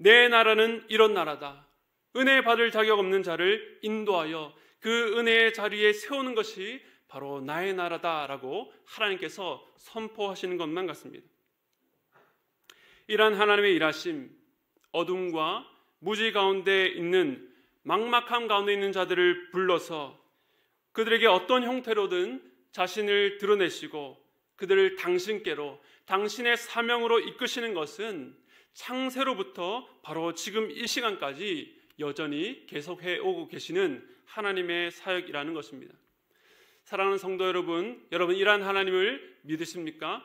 내 나라는 이런 나라다. 은혜 받을 자격 없는 자를 인도하여 그 은혜의 자리에 세우는 것이 바로 나의 나라다라고 하나님께서 선포하시는 것만 같습니다. 이러한 하나님의 일하심, 어둠과 무지 가운데 있는 막막함 가운데 있는 자들을 불러서 그들에게 어떤 형태로든 자신을 드러내시고 그들을 당신께로, 당신의 사명으로 이끄시는 것은 창세로부터 바로 지금 이 시간까지 여전히 계속해 오고 계시는 하나님의 사역이라는 것입니다. 사랑하는 성도 여러분, 여러분 이러한 하나님을 믿으십니까?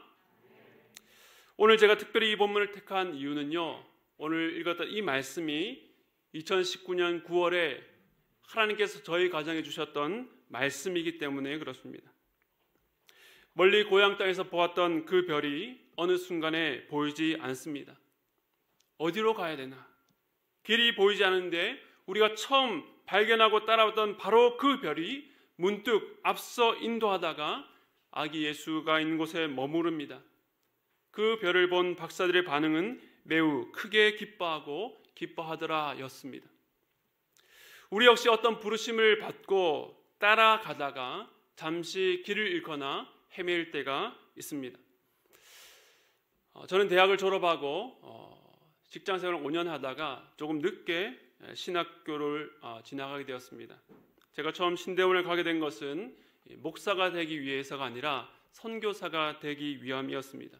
오늘 제가 특별히 이 본문을 택한 이유는요, 오늘 읽었던 이 말씀이 2019년 9월에 하나님께서 저희 가정에 주셨던 말씀이기 때문에 그렇습니다. 멀리 고향 땅에서 보았던 그 별이 어느 순간에 보이지 않습니다. 어디로 가야 되나? 길이 보이지 않는데 우리가 처음 발견하고 따라왔던 바로 그 별이 문득 앞서 인도하다가 아기 예수가 있는 곳에 머무릅니다. 그 별을 본 박사들의 반응은 매우 크게 기뻐하더라 였습니다. 우리 역시 어떤 부르심을 받고 따라가다가 잠시 길을 잃거나 헤맬 때가 있습니다. 저는 대학을 졸업하고 직장생활을 5년 하다가 조금 늦게 신학교를 진학하게 되었습니다. 제가 처음 신대원을 가게 된 것은 목사가 되기 위해서가 아니라 선교사가 되기 위함이었습니다.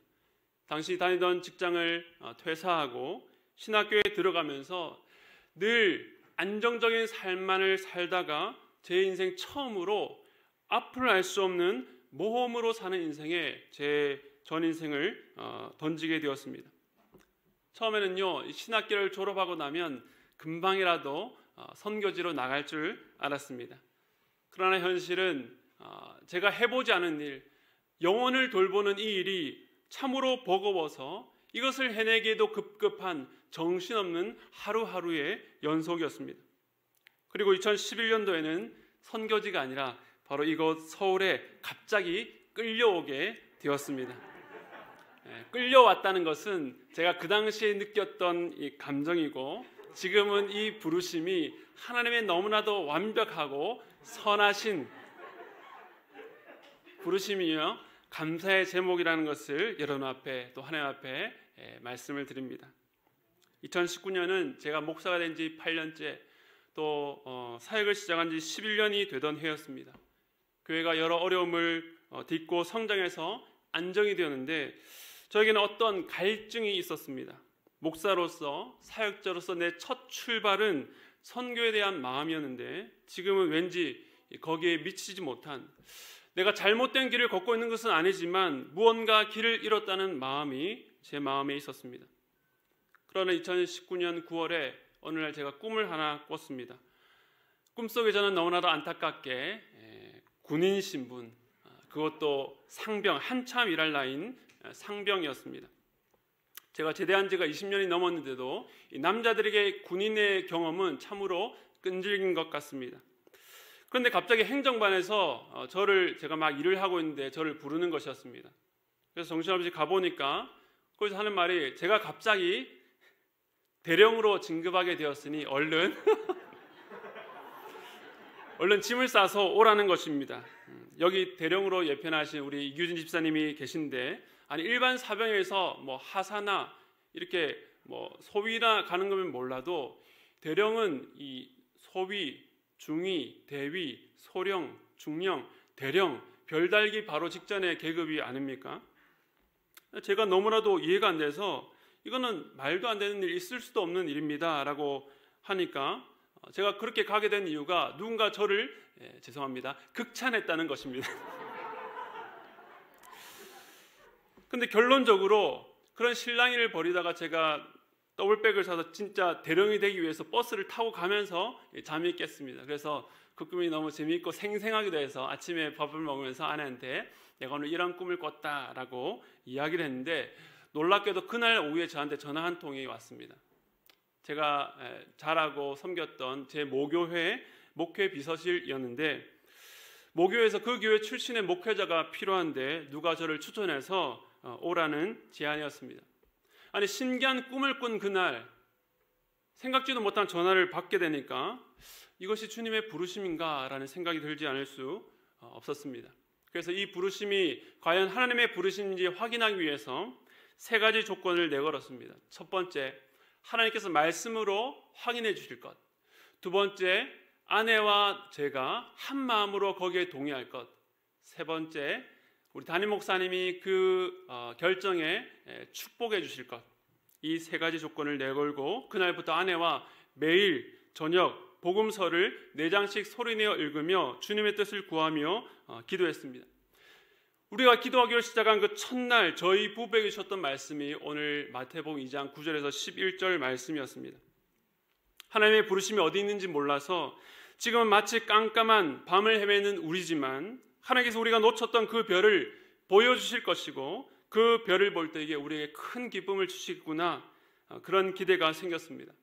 당시 다니던 직장을 퇴사하고 신학교에 들어가면서 늘 안정적인 삶만을 살다가 제 인생 처음으로 앞을 알 수 없는 모험으로 사는 인생에 제 전 인생을 던지게 되었습니다. 처음에는요, 신학교를 졸업하고 나면 금방이라도 선교지로 나갈 줄 알았습니다. 그러나 현실은 제가 해보지 않은 일, 영혼을 돌보는 이 일이 참으로 버거워서 이것을 해내기에도 급급한 정신없는 하루하루의 연속이었습니다. 그리고 2011년도에는 선교지가 아니라 바로 이곳 서울에 갑자기 끌려오게 되었습니다. 끌려왔다는 것은 제가 그 당시에 느꼈던 이 감정이고 지금은 이 부르심이 하나님의 너무나도 완벽하고 선하신 부르심이요 감사의 제목이라는 것을 여러분 앞에 또 하나님 앞에 말씀을 드립니다. 2019년은 제가 목사가 된 지 8년째 또 사역을 시작한 지 11년이 되던 해였습니다. 교회가 여러 어려움을 딛고 성장해서 안정이 되었는데 저에게는 어떤 갈증이 있었습니다. 목사로서 사역자로서 내 첫 출발은 선교에 대한 마음이었는데 지금은 왠지 거기에 미치지 못한, 내가 잘못된 길을 걷고 있는 것은 아니지만 무언가 길을 잃었다는 마음이 제 마음에 있었습니다. 그러나 2019년 9월에 어느 날 제가 꿈을 하나 꿨습니다. 꿈속에 저는 너무나도 안타깝게 군인 신분, 그것도 상병, 한참 일할 나이인 상병이었습니다. 제가 제대한 지가 20년이 넘었는데도 이 남자들에게 군인의 경험은 참으로 끈질긴 것 같습니다. 그런데 갑자기 행정반에서 제가 막 일을 하고 있는데 저를 부르는 것이었습니다. 그래서 정신없이 가보니까 거기서 하는 말이, 제가 갑자기 대령으로 진급하게 되었으니 얼른 짐을 싸서 오라는 것입니다. 여기 대령으로 예편하신 우리 이규진 집사님이 계신데, 아니 일반 사병에서 뭐 하사나 이렇게 뭐 소위나 가는 거면 몰라도 대령은 이 소위, 중위, 대위, 소령, 중령, 대령, 별달기 바로 직전의 계급이 아닙니까? 제가 너무나도 이해가 안 돼서 이거는 말도 안 되는 일, 있을 수도 없는 일입니다 라고 하니까 제가 그렇게 가게 된 이유가 누군가 저를 극찬했다는 것입니다. 근데 결론적으로 그런 실랑이를 벌이다가 제가 더블백을 사서 진짜 대령이 되기 위해서 버스를 타고 가면서 잠이 깼습니다. 그래서 그 꿈이 너무 재미있고 생생하기도 해서 아침에 밥을 먹으면서 아내한테 내가 오늘 이런 꿈을 꿨다라고 이야기를 했는데, 놀랍게도 그날 오후에 저한테 전화 한 통이 왔습니다. 제가 잘하고 섬겼던 제 모교회 목회 비서실이었는데, 모교에서 그 교회 출신의 목회자가 필요한데 누가 저를 추천해서 오라는 제안이었습니다. 아니 신기한 꿈을 꾼 그날 생각지도 못한 전화를 받게 되니까 이것이 주님의 부르심인가 라는 생각이 들지 않을 수 없었습니다. 그래서 이 부르심이 과연 하나님의 부르심인지 확인하기 위해서 세 가지 조건을 내걸었습니다. 첫 번째, 하나님께서 말씀으로 확인해 주실 것. 두 번째, 아내와 제가 한 마음으로 거기에 동의할 것. 세 번째, 우리 담임 목사님이 그 결정에 축복해 주실 것. 이 세 가지 조건을 내걸고 그날부터 아내와 매일 저녁 복음서를 4장씩 소리내어 읽으며 주님의 뜻을 구하며 기도했습니다. 우리가 기도하기로 시작한 그 첫날 저희 부부에게 주셨던 말씀이 오늘 마태복음 2장 9절에서 11절 말씀이었습니다. 하나님의 부르심이 어디 있는지 몰라서 지금은 마치 깜깜한 밤을 헤매는 우리지만 하나님께서 우리가 놓쳤던 그 별을 보여주실 것이고 그 별을 볼 때 이게 우리에게 큰 기쁨을 주시구나, 그런 기대가 생겼습니다.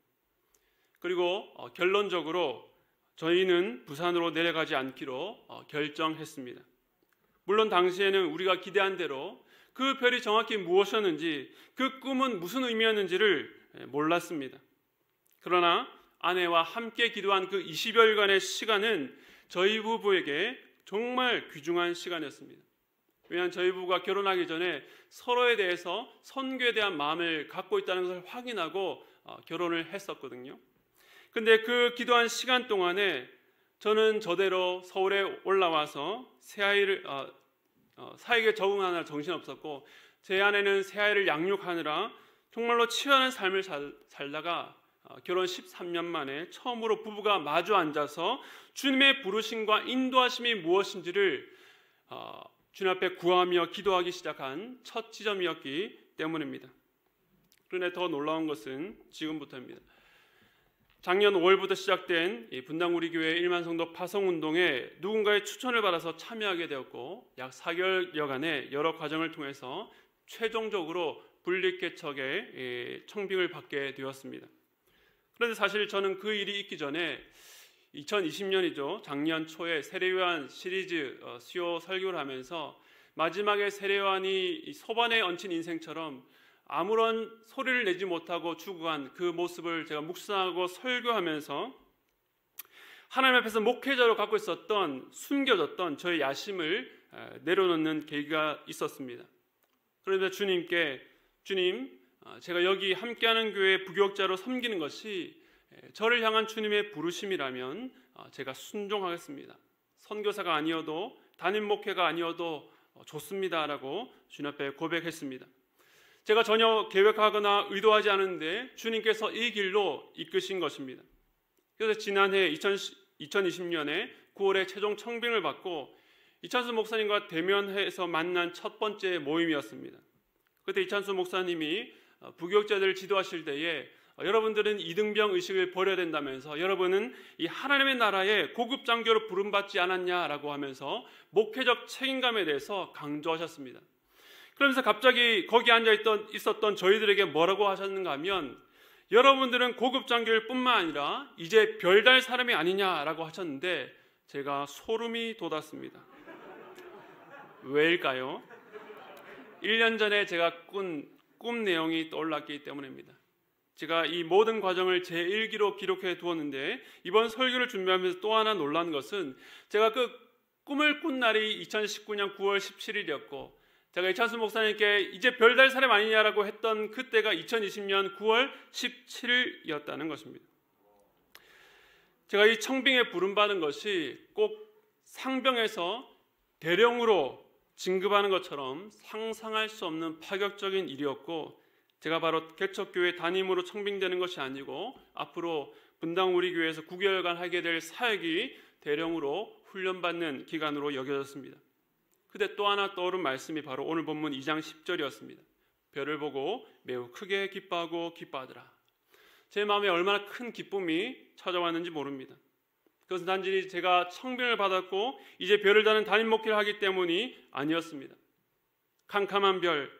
그리고 결론적으로 저희는 부산으로 내려가지 않기로 결정했습니다. 물론 당시에는 우리가 기대한 대로 그 별이 정확히 무엇이었는지, 그 꿈은 무슨 의미였는지를 몰랐습니다. 그러나 아내와 함께 기도한 그 20여일간의 시간은 저희 부부에게 정말 귀중한 시간이었습니다. 왜냐하면 저희 부부가 결혼하기 전에 서로에 대해서 선교에 대한 마음을 갖고 있다는 것을 확인하고 결혼을 했었거든요. 근데 그 기도한 시간 동안에 저는 저대로 서울에 올라와서 새아이를 사역에 적응하느라 정신없었고, 제 아내는 새아이를 양육하느라 정말로 치열한 삶을 살다가 결혼 13년 만에 처음으로 부부가 마주 앉아서 주님의 부르심과 인도하심이 무엇인지를 주님 앞에 구하며 기도하기 시작한 첫 지점이었기 때문입니다. 그런데 더 놀라운 것은 지금부터입니다. 작년 5월부터 시작된 이 분당 우리 교회 1만 성도 파송 운동에 누군가의 추천을 받아서 참여하게 되었고, 약 4개월여간의 여러 과정을 통해서 최종적으로 분립개척의 청빙을 받게 되었습니다. 그런데 사실 저는 그 일이 있기 전에 2020년이죠. 작년 초에 세례요한 시리즈 수요 설교를 하면서 마지막에 세례요한이 소반에 얹힌 인생처럼 아무런 소리를 내지 못하고 죽어간 그 모습을 제가 묵상하고 설교하면서 하나님 앞에서 목회자로 갖고 있었던, 숨겨졌던 저의 야심을 내려놓는 계기가 있었습니다. 그런데 주님께, 주님, 제가 여기 함께하는 교회 부교역자로 섬기는 것이 저를 향한 주님의 부르심이라면 제가 순종하겠습니다. 선교사가 아니어도, 담임 목회가 아니어도 좋습니다라고 주님 앞에 고백했습니다. 제가 전혀 계획하거나 의도하지 않은데 주님께서 이 길로 이끄신 것입니다. 그래서 지난해 2020년에 9월에 최종 청빙을 받고 이찬수 목사님과 대면해서 만난 첫 번째 모임이었습니다. 그때 이찬수 목사님이 부교역자들을 지도하실 때에 여러분들은 이등병 의식을 버려야 된다면서, 여러분은 이 하나님의 나라에 고급 장교로 부름받지 않았냐라고 하면서 목회적 책임감에 대해서 강조하셨습니다. 그러면서 갑자기 거기 있었던 저희들에게 뭐라고 하셨는가 하면, 여러분들은 고급 장교일 뿐만 아니라 이제 별달 사람이 아니냐라고 하셨는데 제가 소름이 돋았습니다. 왜일까요? 1년 전에 제가 꿈 내용이 떠올랐기 때문입니다. 제가 이 모든 과정을 제 일기로 기록해 두었는데 이번 설교를 준비하면서 또 하나 놀란 것은, 제가 그 꿈을 꾼 날이 2019년 9월 17일이었고 제가 이찬수 목사님께 이제 별달 사람 아니냐라고 했던 그때가 2020년 9월 17일이었다는 것입니다. 제가 이 청빙에 부름받은 것이 꼭 상병에서 대령으로 진급하는 것처럼 상상할 수 없는 파격적인 일이었고, 제가 바로 개척교회 담임으로 청빙되는 것이 아니고 앞으로 분당 우리 교회에서 9개월간 하게 될 사역이 대령으로 훈련받는 기간으로 여겨졌습니다. 그때 또 하나 떠오른 말씀이 바로 오늘 본문 2장 10절이었습니다. 별을 보고 매우 크게 기뻐하고 기뻐하더라. 제 마음에 얼마나 큰 기쁨이 찾아왔는지 모릅니다. 그것은 단지 제가 청빙을 받았고 이제 별을 다는 담임 목회를 하기 때문이 아니었습니다. 캄캄한 별,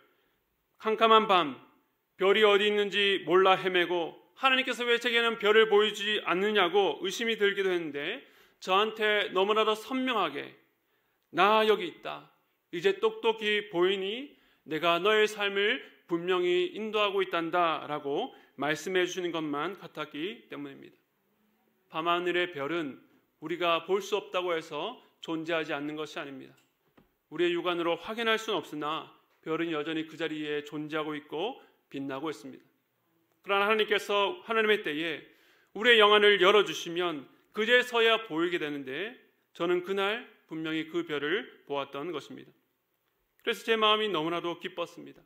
캄캄한 밤, 별이 어디 있는지 몰라 헤매고 하나님께서 왜 제게는 별을 보이지 않느냐고 의심이 들기도 했는데, 저한테 너무나도 선명하게 나 여기 있다, 이제 똑똑히 보이니 내가 너의 삶을 분명히 인도하고 있단다 라고 말씀해 주시는 것만 같았기 때문입니다. 밤하늘의 별은 우리가 볼 수 없다고 해서 존재하지 않는 것이 아닙니다. 우리의 육안으로 확인할 수는 없으나 별은 여전히 그 자리에 존재하고 있고 빛나고 있습니다. 그러나 하나님께서 하나님의 때에 우리의 영안을 열어주시면 그제서야 보이게 되는데 저는 그날 분명히 그 별을 보았던 것입니다. 그래서 제 마음이 너무나도 기뻤습니다.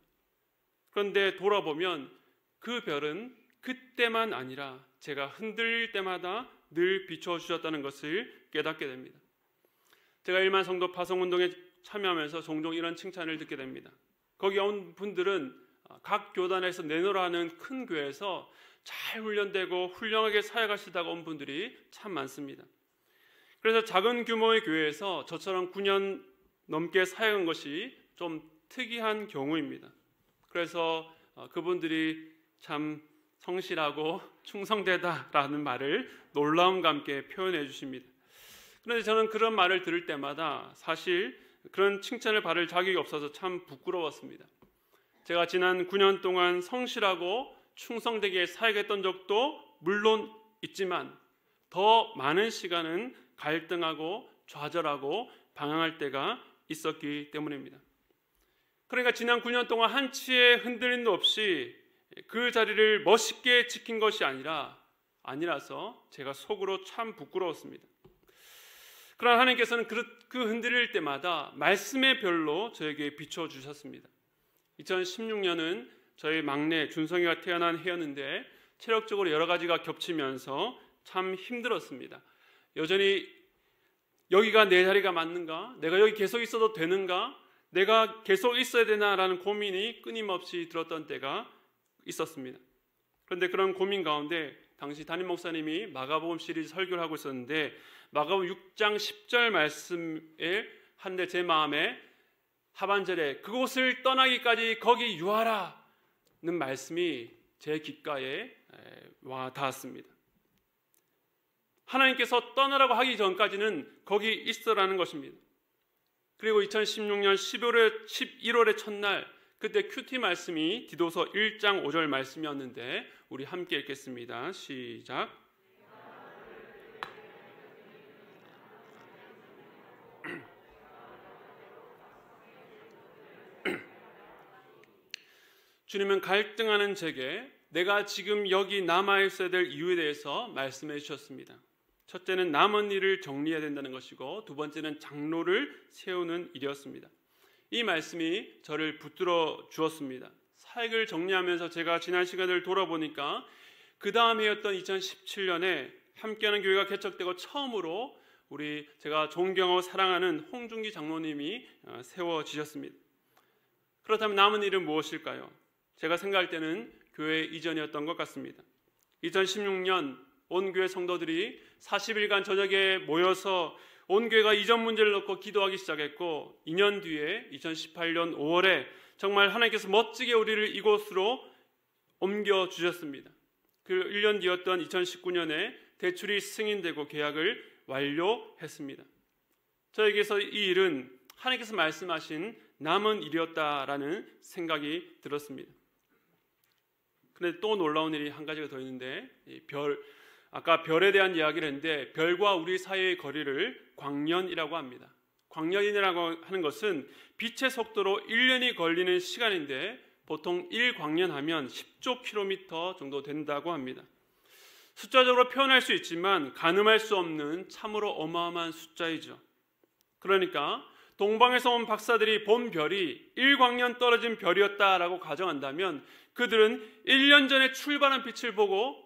그런데 돌아보면 그 별은 그때만 아니라 제가 흔들릴 때마다 늘 비춰주셨다는 것을 깨닫게 됩니다. 제가 1만 성도 파송운동에 참여하면서 종종 이런 칭찬을 듣게 됩니다. 거기 온 분들은 각 교단에서 내노라 하는 큰 교회에서 잘 훈련되고 훌륭하게 사역하시다가 온 분들이 참 많습니다. 그래서 작은 규모의 교회에서 저처럼 9년 넘게 사역한 것이 좀 특이한 경우입니다. 그래서 그분들이 참 성실하고 충성되다라는 말을 놀라움과 함께 표현해 주십니다. 그런데 저는 그런 말을 들을 때마다 사실 그런 칭찬을 받을 자격이 없어서 참 부끄러웠습니다. 제가 지난 9년 동안 성실하고 충성되게 사역했던 적도 물론 있지만 더 많은 시간은 갈등하고 좌절하고 방황할 때가 있었기 때문입니다. 그러니까 지난 9년 동안 한치의 흔들림도 없이 그 자리를 멋있게 지킨 것이 아니라서 제가 속으로 참 부끄러웠습니다. 그러나 하나님께서는 그 흔들릴 때마다 말씀의 별로 저에게 비춰주셨습니다. 2016년은 저희 막내 준성이가 태어난 해였는데 체력적으로 여러 가지가 겹치면서 참 힘들었습니다. 여전히 여기가 내 자리가 맞는가? 내가 여기 계속 있어도 되는가? 내가 계속 있어야 되나라는 고민이 끊임없이 들었던 때가 있었습니다. 그런데 그런 고민 가운데 당시 담임 목사님이 마가복음 시리즈 설교를 하고 있었는데 마가복음 6장 10절 말씀에 한데 제 마음에 하반절에 그곳을 떠나기까지 거기 유하라는 말씀이 제 귓가에 와 닿았습니다. 하나님께서 떠나라고 하기 전까지는 거기 있어라는 것입니다. 그리고 2016년 11월의 첫날 그때 큐티 말씀이 디도서 1장 5절 말씀이었는데 우리 함께 읽겠습니다. 시작. 주님은 갈등하는 제게 내가 지금 여기 남아있어야 될 이유에 대해서 말씀해 주셨습니다. 첫째는 남은 일을 정리해야 된다는 것이고 두 번째는 장로를 세우는 일이었습니다. 이 말씀이 저를 붙들어 주었습니다. 사역을 정리하면서 제가 지난 시간을 돌아보니까 그 다음 해였던 2017년에 함께하는 교회가 개척되고 처음으로 제가 존경하고 사랑하는 홍준기 장로님이 세워지셨습니다. 그렇다면 남은 일은 무엇일까요? 제가 생각할 때는 교회 이전이었던 것 같습니다. 2016년 온 교회 성도들이 40일간 저녁에 모여서 온 교회가 이전 문제를 놓고 기도하기 시작했고 2년 뒤에 2018년 5월에 정말 하나님께서 멋지게 우리를 이곳으로 옮겨주셨습니다. 그 1년 뒤였던 2019년에 대출이 승인되고 계약을 완료했습니다. 저에게서 이 일은 하나님께서 말씀하신 남은 일이었다라는 생각이 들었습니다. 그런데 또 놀라운 일이 한 가지가 더 있는데 아까 별에 대한 이야기를 했는데 별과 우리 사이의 거리를 광년이라고 합니다. 광년이라고 하는 것은 빛의 속도로 1년이 걸리는 시간인데 보통 1광년 하면 10조 킬로미터 정도 된다고 합니다. 숫자적으로 표현할 수 있지만 가늠할 수 없는 참으로 어마어마한 숫자이죠. 그러니까 동방에서 온 박사들이 본 별이 1광년 떨어진 별이었다라고 가정한다면 그들은 1년 전에 출발한 빛을 보고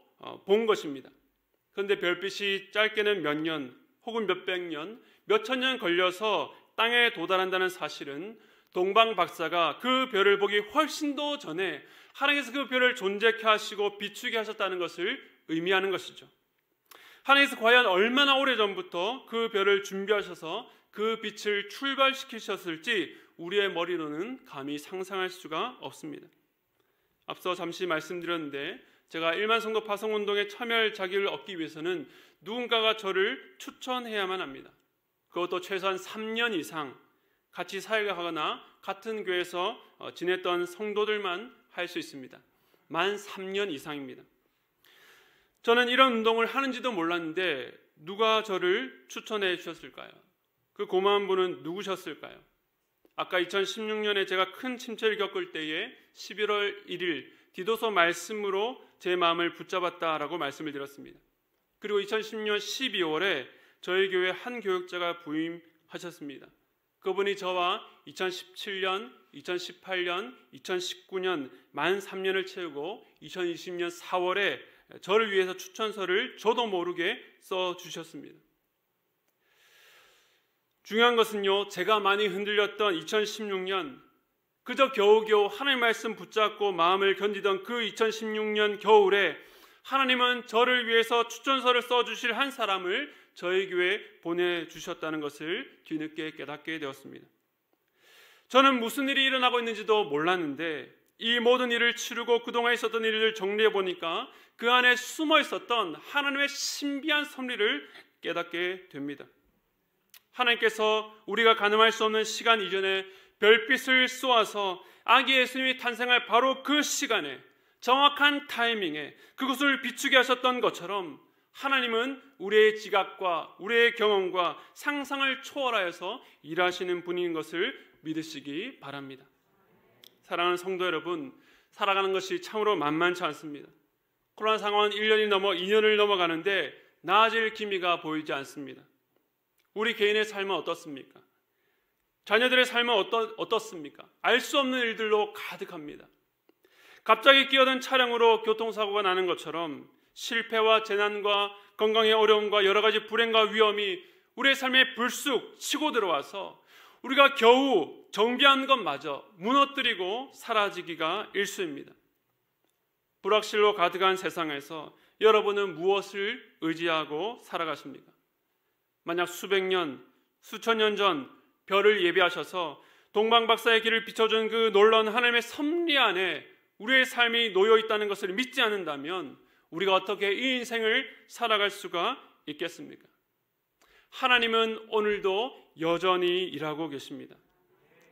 본 것입니다. 그런데 별빛이 짧게는 몇 년 혹은 몇백 년, 몇천 년 걸려서 땅에 도달한다는 사실은 동방 박사가 그 별을 보기 훨씬 더 전에 하나님께서 그 별을 존재케 하시고 비추게 하셨다는 것을 의미하는 것이죠. 하나님께서 과연 얼마나 오래전부터 그 별을 준비하셔서 그 빛을 출발시키셨을지 우리의 머리로는 감히 상상할 수가 없습니다. 앞서 잠시 말씀드렸는데 제가 1만 성도 파송운동에 참여할 자격을 얻기 위해서는 누군가가 저를 추천해야만 합니다. 그것도 최소한 3년 이상 같이 사역을 하거나 같은 교회에서 지냈던 성도들만 할 수 있습니다. 만 3년 이상입니다. 저는 이런 운동을 하는지도 몰랐는데 누가 저를 추천해 주셨을까요? 그 고마운 분은 누구셨을까요? 아까 2016년에 제가 큰 침체를 겪을 때에 11월 1일 디도서 말씀으로 제 마음을 붙잡았다라고 말씀을 드렸습니다. 그리고 2010년 12월에 저희 교회 한 교육자가 부임하셨습니다. 그분이 저와 2017년, 2018년, 2019년 만 3년을 채우고 2020년 4월에 저를 위해서 추천서를 저도 모르게 써주셨습니다. 중요한 것은요, 제가 많이 흔들렸던 2016년, 그저 겨우겨우 하나님 말씀 붙잡고 마음을 견디던 그 2016년 겨울에 하나님은 저를 위해서 추천서를 써주실 한 사람을 저희 교회에 보내주셨다는 것을 뒤늦게 깨닫게 되었습니다. 저는 무슨 일이 일어나고 있는지도 몰랐는데 이 모든 일을 치르고 그동안 있었던 일을 정리해 보니까 그 안에 숨어 있었던 하나님의 신비한 섭리를 깨닫게 됩니다. 하나님께서 우리가 가늠할 수 없는 시간 이전에 별빛을 쏘아서 아기 예수님이 탄생할 바로 그 시간에 정확한 타이밍에 그것을 비추게 하셨던 것처럼 하나님은 우리의 지각과 우리의 경험과 상상을 초월하여서 일하시는 분인 것을 믿으시기 바랍니다. 사랑하는 성도 여러분, 살아가는 것이 참으로 만만치 않습니다. 코로나 상황은 1년이 넘어 2년을 넘어가는데 나아질 기미가 보이지 않습니다. 우리 개인의 삶은 어떻습니까? 자녀들의 삶은 어떻습니까? 알 수 없는 일들로 가득합니다. 갑자기 끼어든 차량으로 교통사고가 나는 것처럼 실패와 재난과 건강의 어려움과 여러 가지 불행과 위험이 우리의 삶에 불쑥 치고 들어와서 우리가 겨우 정비한 것마저 무너뜨리고 사라지기가 일쑤입니다. 불확실로 가득한 세상에서 여러분은 무엇을 의지하고 살아가십니까? 만약 수백 년, 수천 년 전 별을 예비하셔서 동방박사의 길을 비춰준 그 놀라운 하나님의 섭리 안에 우리의 삶이 놓여 있다는 것을 믿지 않는다면 우리가 어떻게 이 인생을 살아갈 수가 있겠습니까? 하나님은 오늘도 여전히 일하고 계십니다.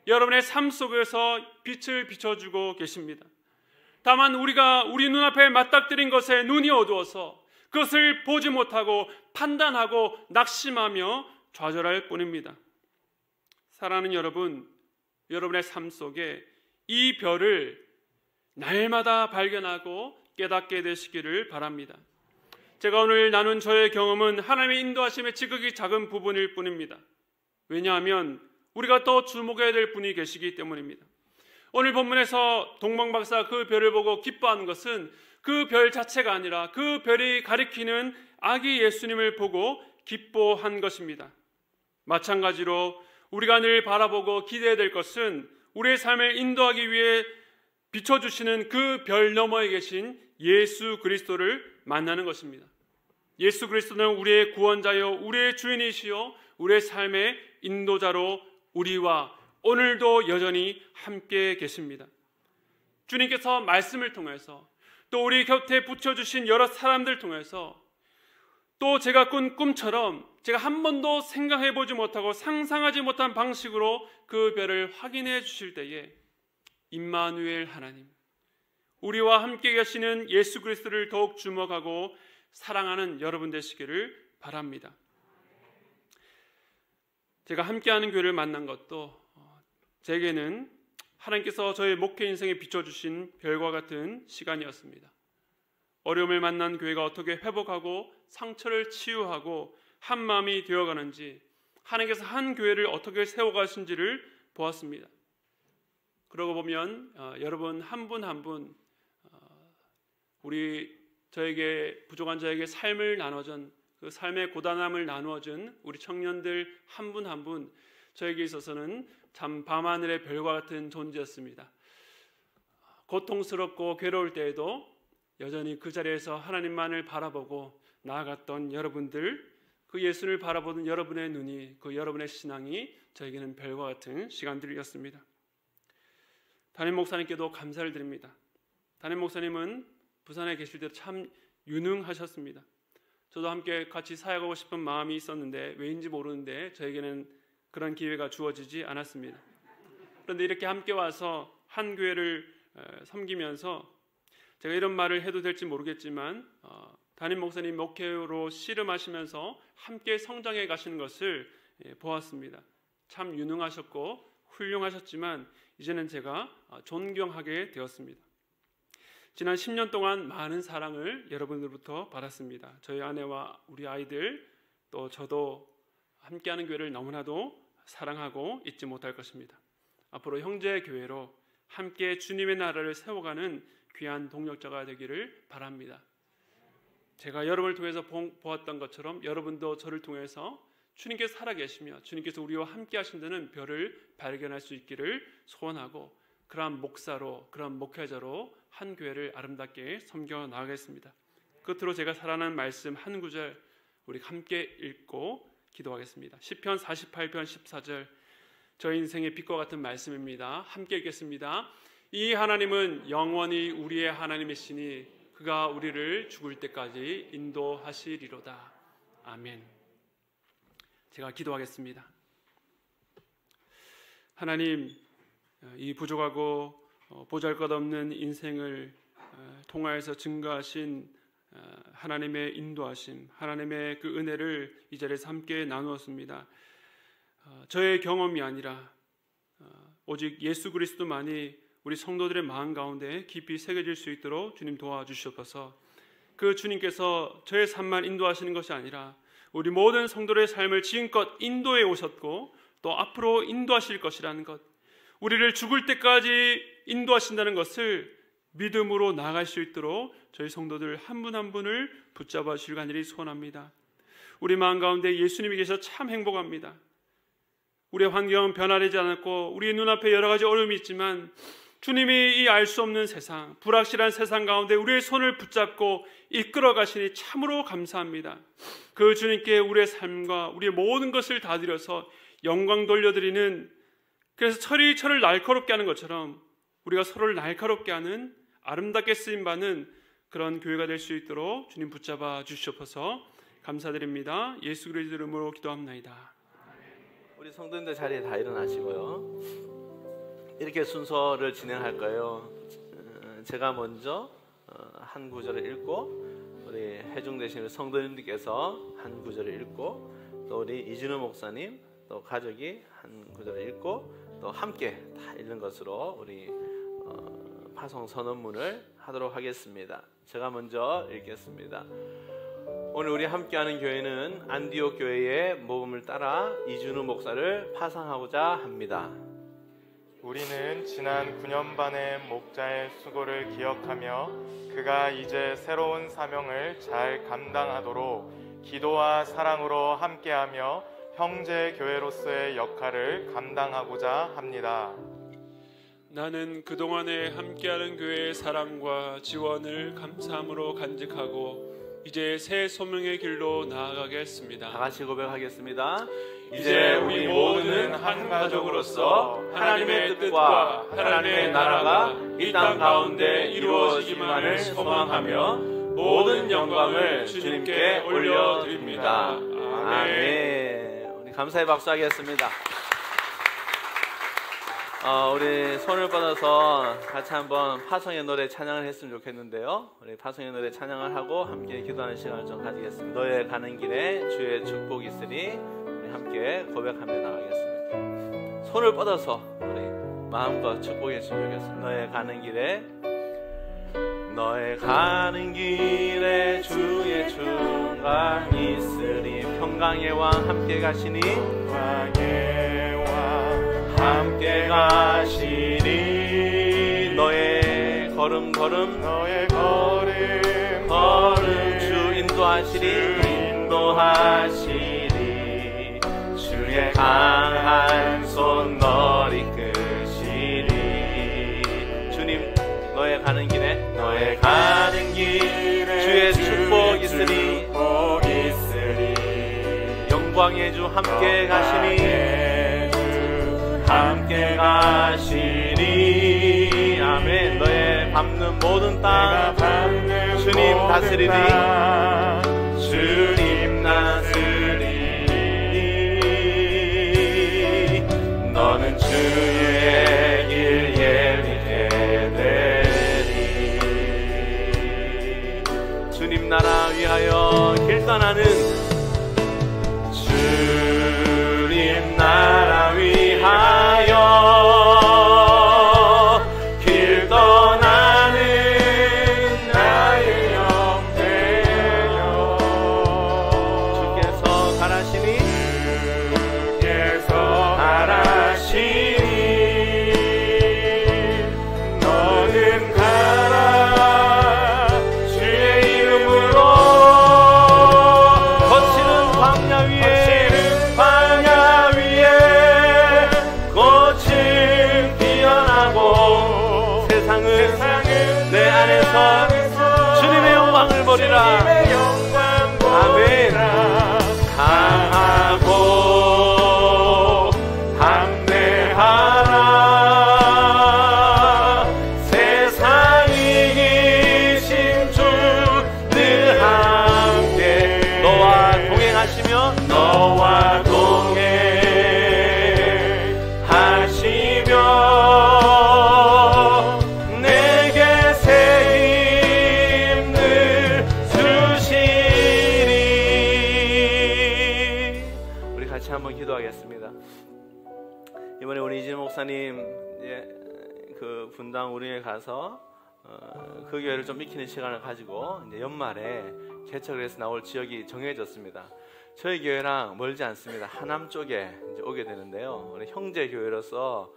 여러분의 삶 속에서 빛을 비춰주고 계십니다. 다만 우리 눈앞에 맞닥뜨린 것에 눈이 어두워서 그것을 보지 못하고 판단하고 낙심하며 좌절할 뿐입니다. 사랑하는 여러분, 여러분의 삶 속에 이 별을 날마다 발견하고 깨닫게 되시기를 바랍니다. 제가 오늘 나눈 저의 경험은 하나님의 인도하심의 지극히 작은 부분일 뿐입니다. 왜냐하면 우리가 더 주목해야 될 분이 계시기 때문입니다. 오늘 본문에서 동방박사 그 별을 보고 기뻐한 것은 그 별 자체가 아니라 그 별이 가리키는 아기 예수님을 보고 기뻐한 것입니다. 마찬가지로 우리가 늘 바라보고 기대해야 될 것은 우리의 삶을 인도하기 위해 비춰주시는 그 별 너머에 계신 예수 그리스도를 만나는 것입니다. 예수 그리스도는 우리의 구원자요 우리의 주인이시요 우리의 삶의 인도자로 우리와 오늘도 여전히 함께 계십니다. 주님께서 말씀을 통해서 또 우리 곁에 붙여주신 여러 사람들 통해서 또 제가 꾼 꿈처럼 제가 한 번도 생각해보지 못하고 상상하지 못한 방식으로 그 별을 확인해 주실 때에 임마누엘 하나님, 우리와 함께 계시는 예수 그리스도를 더욱 주목하고 사랑하는 여러분 되시기를 바랍니다. 제가 함께하는 교회를 만난 것도 제게는 하나님께서 저의 목회 인생에 비춰주신 별과 같은 시간이었습니다. 어려움을 만난 교회가 어떻게 회복하고 상처를 치유하고 한 마음이 되어가는지, 하나님께서 한 교회를 어떻게 세워가신지를 보았습니다. 그러고 보면 여러분 한 분 한 분 저에게 부족한 저에게 삶을 나눠준 그 삶의 고단함을 나누어준 우리 청년들 한 분 한 분 저에게 있어서는 참 밤하늘의 별과 같은 존재였습니다. 고통스럽고 괴로울 때에도 여전히 그 자리에서 하나님만을 바라보고 나아갔던 여러분들, 그 예수를 바라보는 여러분의 눈이, 그 여러분의 신앙이 저에게는 별과 같은 시간들이었습니다. 담임 목사님께도 감사를 드립니다. 담임 목사님은 부산에 계실 때 참 유능하셨습니다. 저도 함께 같이 사역하고 싶은 마음이 있었는데 왜인지 모르는데 저에게는 그런 기회가 주어지지 않았습니다. 그런데 이렇게 함께 와서 한 교회를 섬기면서 제가 이런 말을 해도 될지 모르겠지만 담임 목사님 목회로 씨름하시면서 함께 성장해 가시는 것을 보았습니다. 참 유능하셨고 훌륭하셨지만 이제는 제가 존경하게 되었습니다. 지난 10년 동안 많은 사랑을 여러분들부터 받았습니다. 저희 아내와 우리 아이들 또 저도 함께하는 교회를 너무나도 사랑하고 잊지 못할 것입니다. 앞으로 형제 교회로 함께 주님의 나라를 세워가는 귀한 동력자가 되기를 바랍니다. 제가 여러분을 통해서 보았던 것처럼 여러분도 저를 통해서 주님께서 살아계시며 주님께서 우리와 함께 하신다는 별을 발견할 수 있기를 소원하고 그러한 목사로 그러한 목회자로 한 교회를 아름답게 섬겨 나가겠습니다. 끝으로 제가 사랑하는 말씀 한 구절 우리 함께 읽고 기도하겠습니다. 시편 48편 14절 저희 인생의 빛과 같은 말씀입니다. 함께 읽겠습니다. 이 하나님은 영원히 우리의 하나님이시니 그가 우리를 죽을 때까지 인도하시리로다. 아멘. 제가 기도하겠습니다. 하나님, 이 부족하고 보잘것없는 인생을 통하여서 증거하신 하나님의 인도하심, 하나님의 그 은혜를 이 자리에서 함께 나누었습니다. 저의 경험이 아니라 오직 예수 그리스도만이 우리 성도들의 마음 가운데 깊이 새겨질 수 있도록 주님 도와주시옵소서. 그 주님께서 저의 삶만 인도하시는 것이 아니라 우리 모든 성도들의 삶을 지금껏 인도해 오셨고 또 앞으로 인도하실 것이라는 것, 우리를 죽을 때까지 인도하신다는 것을 믿음으로 나아갈 수 있도록 저희 성도들 한 분 한 분을 붙잡아 주시길 간절히 소원합니다. 우리 마음 가운데 예수님이 계셔서 참 행복합니다. 우리의 환경은 변화되지 않았고 우리의 눈앞에 여러 가지 어려움이 있지만 주님이 이 알 수 없는 세상, 불확실한 세상 가운데 우리의 손을 붙잡고 이끌어 가시니 참으로 감사합니다. 그 주님께 우리의 삶과 우리의 모든 것을 다 드려서 영광 돌려드리는, 그래서 철이 철을 날카롭게 하는 것처럼 우리가 서로를 날카롭게 하는 아름답게 쓰임받는 그런 교회가 될 수 있도록 주님 붙잡아 주시옵소서. 감사드립니다. 예수 그리스도 이름으로 기도합나이다. 우리 성도님들 자리에 다 일어나시고요. 이렇게 순서를 진행할 거예요. 제가 먼저 한 구절을 읽고 우리 해중되신 성도님들께서 한 구절을 읽고 또 우리 이진우 목사님 또 가족이 한 구절을 읽고 또 함께 다 읽는 것으로 우리 파송 선언문을 하도록 하겠습니다. 제가 먼저 읽겠습니다. 오늘 우리 함께하는 교회는 안디옥 교회의 모범을 따라 이준우 목사를 파송하고자 합니다. 우리는 지난 9년 반의 목자의 수고를 기억하며 그가 이제 새로운 사명을 잘 감당하도록 기도와 사랑으로 함께하며 형제 교회로서의 역할을 감당하고자 합니다. 나는 그동안에 함께하는 교회의 사랑과 지원을 감사함으로 간직하고 이제 새 소명의 길로 나아가겠습니다. 다 같이 고백하겠습니다. 이제 우리 모두는 한 가족으로서 하나님의 뜻과 하나님의 나라가 이 땅 가운데 이루어지기만을 소망하며 모든 영광을 주님께 올려드립니다. 아멘. 우리 감사의 박수 하겠습니다. 우리 손을 뻗어서 같이 한번 파송의 노래 찬양을 했으면 좋겠는데요. 우리 파송의 노래 찬양을 하고 함께 기도하는 시간을 좀 가지겠습니다. 너의 가는 길에 주의 축복이 있으니 우리 함께 고백하며 나가겠습니다. 손을 뻗어서 우리 마음껏 축복했으면 좋겠습니다. 너의 가는 길에, 너의 가는 길에 주의 충간 있으리. 평강의 왕 함께 가시니, 평강의 왕 함께 가시니. 너의 걸음 너의 걸음 주 인도하시리. 주의 강한 손 널 이끄시리. 주님, 너의 가는 길에 주의 축복 있으리. 영광의 주 함께 가시니, 함께 가시니. 아멘. 너의 밟는 모든 땅 주님 다스리리. 주님 다스리리. 너는 주의 길 예비게 되리. 나는 주님 나라 위하여 길 떠나는 나의 영 되려 주께서 가라시니 너는 가라 주의 이름으로 거칠은 광야 위에 꽃은 피어나고 세상은 내 안에서 주님의 영광을 보리라. 아멘. 강하고 담대하라 세상이 이기신 주 늘 함께 너와 동행하시며 내게 새 힘을 주시리. 우리 같이 한번 기도하겠습니다. 이번에 우리 이진우 목사님 그 분당 우리에 가서 그 교회를 좀 익히는 시간을 가지고 이제 연말에 개척을 해서 나올 지역이 정해졌습니다. 저희 교회랑 멀지 않습니다. 하남 쪽에 이제 오게 되는데요. 우리 형제 교회로서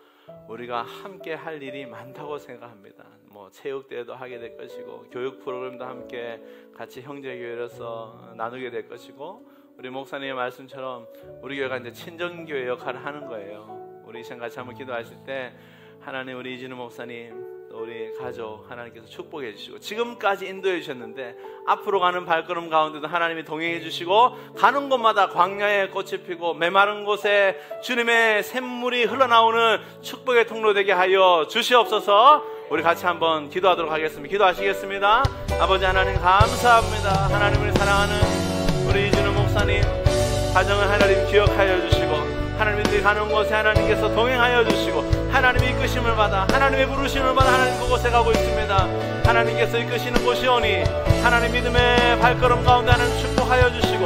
우리가 함께 할 일이 많다고 생각합니다. 뭐 체육대회도 하게 될 것이고 교육 프로그램도 함께 같이 형제 교회로서 나누게 될 것이고 우리 목사님의 말씀처럼 우리 교회가 이제 친정교회 역할을 하는 거예요. 우리 같이 한번 기도하실 때 하나님 우리 이진우 목사님 또 우리 가족 하나님께서 축복해 주시고 지금까지 인도해 주셨는데 앞으로 가는 발걸음 가운데도 하나님이 동행해 주시고 가는 곳마다 광야에 꽃이 피고 메마른 곳에 주님의 샘물이 흘러나오는 축복의 통로 되게 하여 주시옵소서. 우리 같이 한번 기도하도록 하겠습니다. 기도하시겠습니다. 아버지 하나님 감사합니다. 하나님을 사랑하는 우리 이진우 목사님 가정을 하나님 기억하여 주시고 하나님들이 가는 곳에 하나님께서 동행하여 주시고 하나님의 이끄심을 받아 하나님의 부르심을 받아 하나님 그곳에 가고 있습니다. 하나님께서 이끄시는 곳이오니 하나님 믿음의 발걸음 가운데 하나님 축복하여 주시고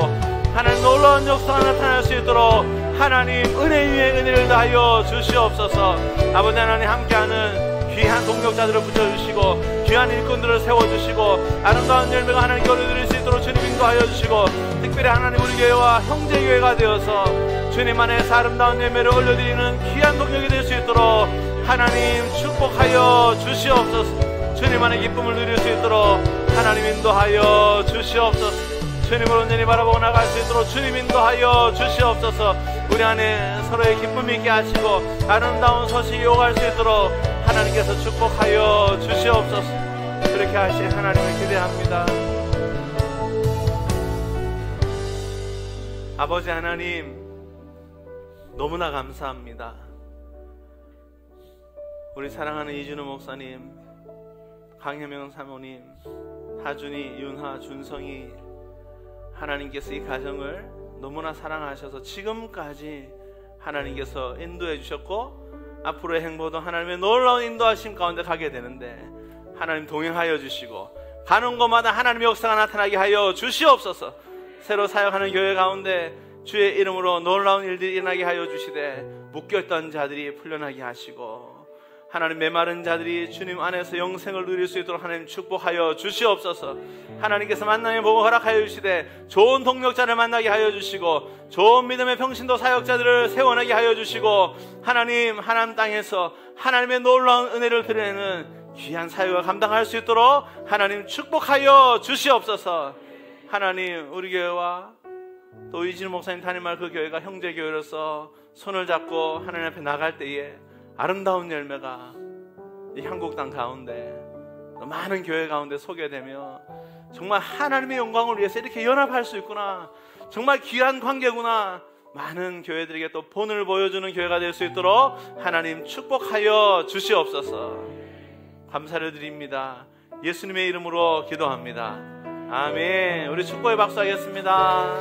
하나님 놀라운 역사가 나타날 수 있도록 하나님 은혜 위에 은혜를 다하여 주시옵소서. 아버지 하나님 함께하는 귀한 동력자들을 붙여주시고 귀한 일꾼들을 세워주시고 아름다운 열매가 하나님께 올려드릴 수 있도록 주님 인도하여 주시고 특별히 하나님 우리 교회와 형제교회가 되어서 주님 안에서 아름다운 열매를 올려드리는 귀한 동력이 될 수 있도록 하나님 축복하여 주시옵소서. 주님 안에 기쁨을 누릴 수 있도록 하나님 인도하여 주시옵소서. 주님을 온전히 바라보고 나갈 수 있도록 주님 인도하여 주시옵소서. 우리 안에 서로의 기쁨 있게 하시고 아름다운 소식이 오갈 수 있도록 하나님께서 축복하여 주시옵소서. 그렇게 하실 하나님을 기대합니다. 아버지 하나님 너무나 감사합니다. 우리 사랑하는 이준호 목사님, 강혜명 사모님, 하준이, 윤하, 준성이 하나님께서 이 가정을 너무나 사랑하셔서 지금까지 하나님께서 인도해 주셨고 앞으로의 행보도 하나님의 놀라운 인도하심 가운데 가게 되는데 하나님 동행하여 주시고 가는 곳마다 하나님의 역사가 나타나게 하여 주시옵소서. 새로 사역하는 교회 가운데 주의 이름으로 놀라운 일들이 일어나게 하여 주시되 묶였던 자들이 풀려나게 하시고 하나님 메마른 자들이 주님 안에서 영생을 누릴 수 있도록 하나님 축복하여 주시옵소서. 하나님께서 만남의 복을 허락하여 주시되 좋은 동력자를 만나게 하여 주시고 좋은 믿음의 평신도 사역자들을 세워나게 하여 주시고 하나님 하나님 땅에서 하나님의 놀라운 은혜를 드러내는 귀한 사역을 감당할 수 있도록 하나님 축복하여 주시옵소서. 하나님 우리 교회와 또 이진우 목사님 담임할 그 교회가 형제교회로서 손을 잡고 하나님 앞에 나갈 때에 아름다운 열매가 이 한국 땅 가운데 많은 교회 가운데 소개되며 정말 하나님의 영광을 위해서 이렇게 연합할 수 있구나, 정말 귀한 관계구나, 많은 교회들에게 또 본을 보여주는 교회가 될 수 있도록 하나님 축복하여 주시옵소서. 감사를 드립니다. 예수님의 이름으로 기도합니다. 아멘. 우리 축복의 박수 하겠습니다.